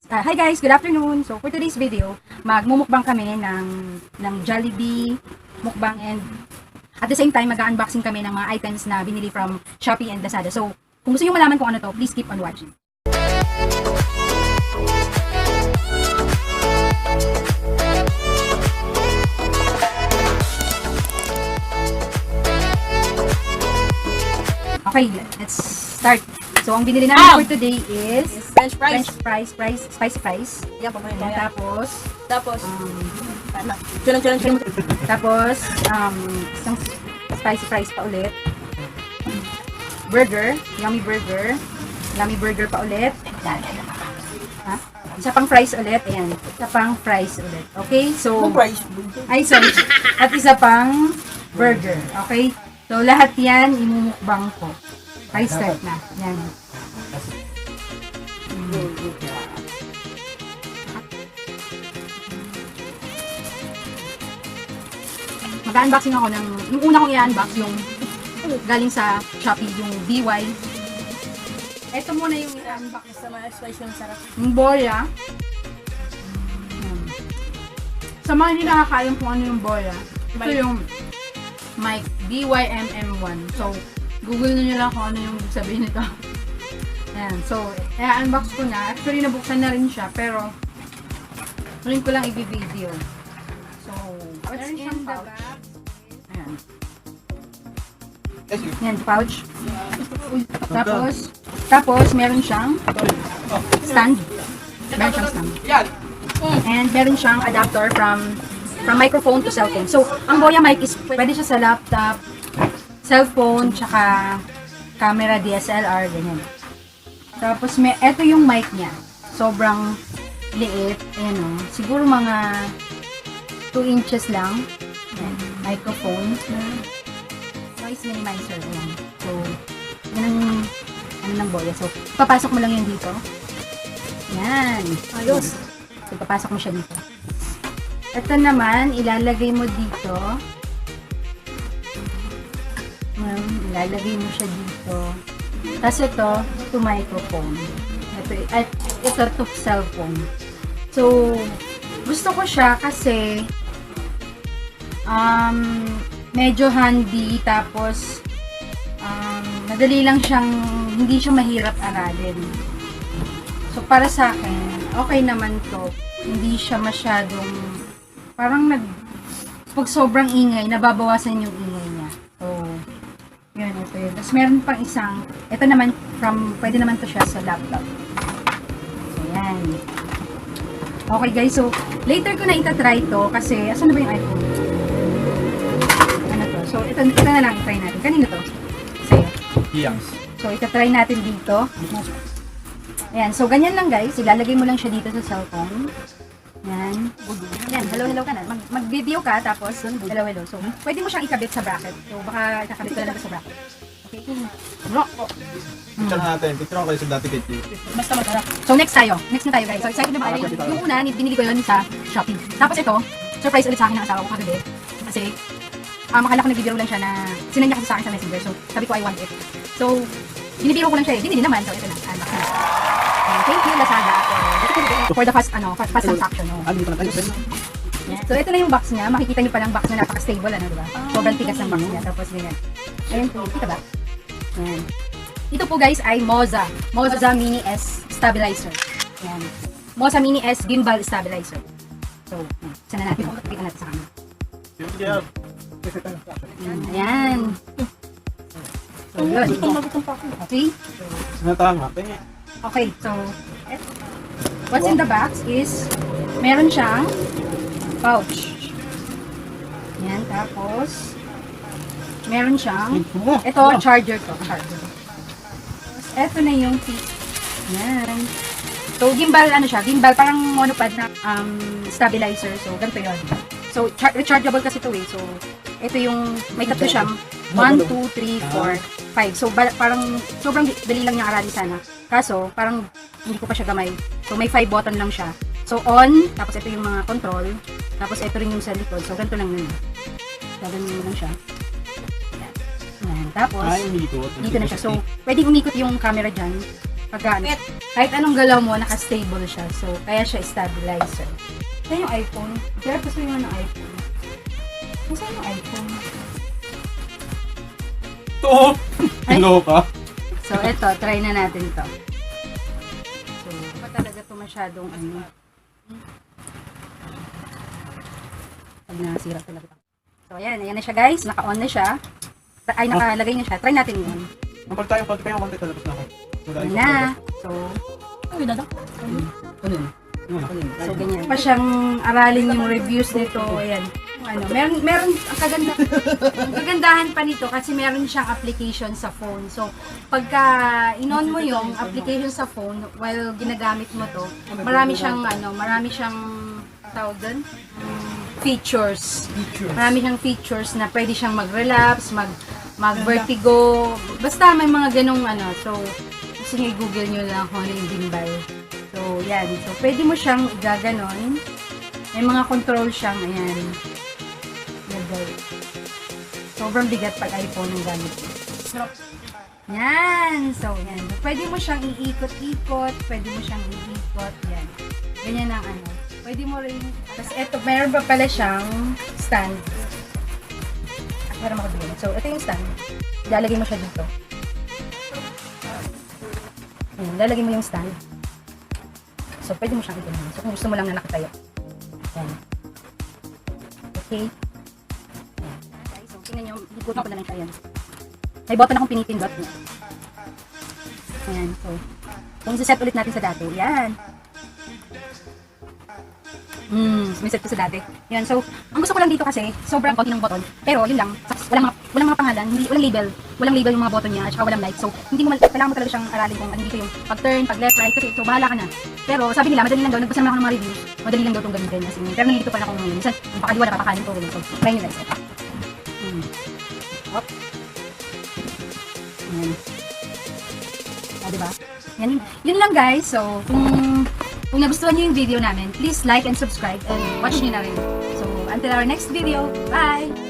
Hi guys, good afternoon. So for today's video, magmumukbang kami ng Jollibee mukbang, and at the same time mag-unboxing kami ng mga items na binili from Shopee and Lazada. So kung gusto niyo malaman kung ano to, please keep on watching. Okay, let's start. So, ang binili namin for today is French fries. spicy fries. Yan po And tapos, Chulang. tapos, isang spicy fries pa ulit. Burger, yummy burger pa ulit. Ha? Isa pang fries ulit, ayan. Isa pang fries ulit. Okay, so, ay sorry. At isa pang burger. Okay, so lahat yan imumukbang ko. Okay, start na. Yan. Mag-unboxing ako ng, yung una kong i-unbox, yung galing sa Shopee, yung DY. Ito muna yung i-unbox. Sa mga spice yung sarap. Yung Boya. Sa mga hindi nakakaalam kung ano yung Boya, ito yung DY MM-1. So, Google nyo lang kung ano yung sabihin nito. Ayan. So, i-unbox ko na. Actually, nabuksan na rin siya, pero rin ko lang i-video. So, what's in the box? Ayan. Ayan, pouch. Tapos, meron siyang stand. Meron siyang stand. And meron siyang adapter from microphone to cellphone. So, ang Boya mic is pwede siya sa laptop, cellphone, tsaka camera, DSLR, ganyan. Tapos, eto yung mic niya. Sobrang liit. Ayan o. Siguro mga 2 inches lang. Ayan. Microphone. Noise minimizer. Ayan. So, yan ang ng Boya. So, papasok mo lang yan dito. Ayan. Ayos. So, papasok mo siya dito. Ito naman, ilalagay mo dito. Ilalagay mo siya dito. Tapos ito microphone. Ito to cellphone. So, gusto ko siya kasi medyo handy, tapos madali lang siyang, hindi siya mahirap aralin. So, para sa akin, okay naman to. Hindi siya masyadong, parang pag sobrang ingay, nababawasan yung ingay niya. So, yun, ito yun. Tapos meron pang isang, ito naman, pwede naman to siya sa laptop. Ayan. Okay guys, so, later ko na itatry to, kasi, asan na ba yung iPhone? Ano to? So, ito na lang itry natin. Kanino to? Sa'yo. Iyang. So, itatry natin dito. Ayan, so, ganyan lang guys. Ilalagay mo lang siya dito sa cellphone. Ayan. Ayan, hello ka na. Mag-video ka, tapos, hello. So, pwede mo siyang ikabit sa bracket. So, baka ikakabit ko lang sa bracket. Okay? Picture natin. Picture ko kayo sa dati kay Tio. Basta masarap. So, next na tayo guys. So, excited na ba kayo? Yung una, binili ko yun sa Shopee. Tapos ito, surprise ulit sa akin ng asawa ko kagabi. Kasi, makala ko nag-video lang siya na, sinanya kasi sa akin sa Messenger. So, sabi ko, I want it. So, binibiro ko lang siya eh. Binili naman. So, ito na. Thank you, Lazada, for the fast transaction. Yeah. So, ito na yung box niya. Makikita niyo palang box na napaka-stable, diba? Sobrang tigas ng box niya. Tapos, ganyan. Ayun po. Kita ba? Ayan. Ito po guys ay Moza Mini S stabilizer. Ayan. Moza Mini S gimbal stabilizer. So, sana natin. Pakita natin sa kanya. Ayan. So, yun. Okay? Okay, so, what's in the box is, meron siyang pouch. Yan, tapos, meron siyang, ito, charger to. Tapos, ito na yung tip. Yan. So, gimbal, gimbal, parang monopod na stabilizer. So, ganito yun. So, rechargeable kasi ito eh. So, ito yung, may tatlo siyang 1, 2, 3, 4, 5. So, parang sobrang dali lang niya aralin sana. Kaso, parang hindi ko pa siya gamay. So, may 5 button lang siya. So, on, tapos ito yung mga control. Tapos, ito rin yung sa likod. So, ganito lang yun. Gagawin mo lang siya. Yan. Tapos, dito na siya. So, pwedeng umikot yung camera dyan. Pagka, kahit anong galaw mo, naka-stable siya. So, kaya siya stabilizer. Saan yung iPhone? Kaya gusto nyo ng iPhone. Saan yung iPhone? Ito! Hello ka? So, eto, try na natin to. So, pa talaga ito masyadong ano. Pag nasira talaga. So, ayan na siya guys. Naka-on na siya. Ay, nakalagay na siya. Try natin yun. Kapag tayo konti, talabas na ako. Ayan na. So, Uy, dada. Ano yun? so ganyan. Pa siyang aralin yung reviews nito. Ayan. Ano, meron ang kagandahan pa nito kasi meron siyang application sa phone. So, pagka in-on mo yung application sa phone while ginagamit mo to, marami siyang tawag doon, features. Marami siyang features na pwede siyang mag-relapse, mag-vertigo. Basta may mga ganong ano. So, gusto nyo i-google nyo lang kung ano yung gimbal. So, yan. So, pwede mo siyang igaganon. May mga control siyang, ayan. Sobrang bigat pag iPhone ang gamit mo. Yan. So, yan. Pwede mo siyang iikot-ikot. Pwede mo siyang iikot. Yan. Ganyan ang ano. Pwede mo rin. Tapos, eto, mayroon pa pala siyang stand. Meron makabili. So, ito yung stand. Lalagay mo siya dito. Ayan, lalagay mo yung stand. So, pwede mo siyang ito. So, kung gusto mo lang na nakatayo. Ayan. Okay. Ayan. Okay, so, tingnan nyo. Ikutan ko na lang siya. Ayan. May button akong pinipindot niya. Ayan. So, kung isa-set ulit natin sa dati. Ayan. Sumiset ko sa dati. Yan, so, ang gusto ko lang dito kasi, sobrang konti ng button. Pero, yun lang, walang mga pangalan, walang label yung mga button niya, at saka walang light. So, hindi mo, kailangan mo talaga siyang aralin kung ano dito yung pag-turn, pag-left, right, kasi, so, bahala ka na. Pero, sabi nila, madali lang daw, nagbasa naman ako ng mga reviews, madali lang daw itong gamitin. As in, pero nilito pa na ako ngayon. Minsan, yung pakaliwa na papakanin ko, so, try nyo guys. Hop. Yan. Diba? Yan, yun lang guys. So, kung nagustuhan nyo yung video namin, please like and subscribe and watch nyo na rin. So, until our next video, bye!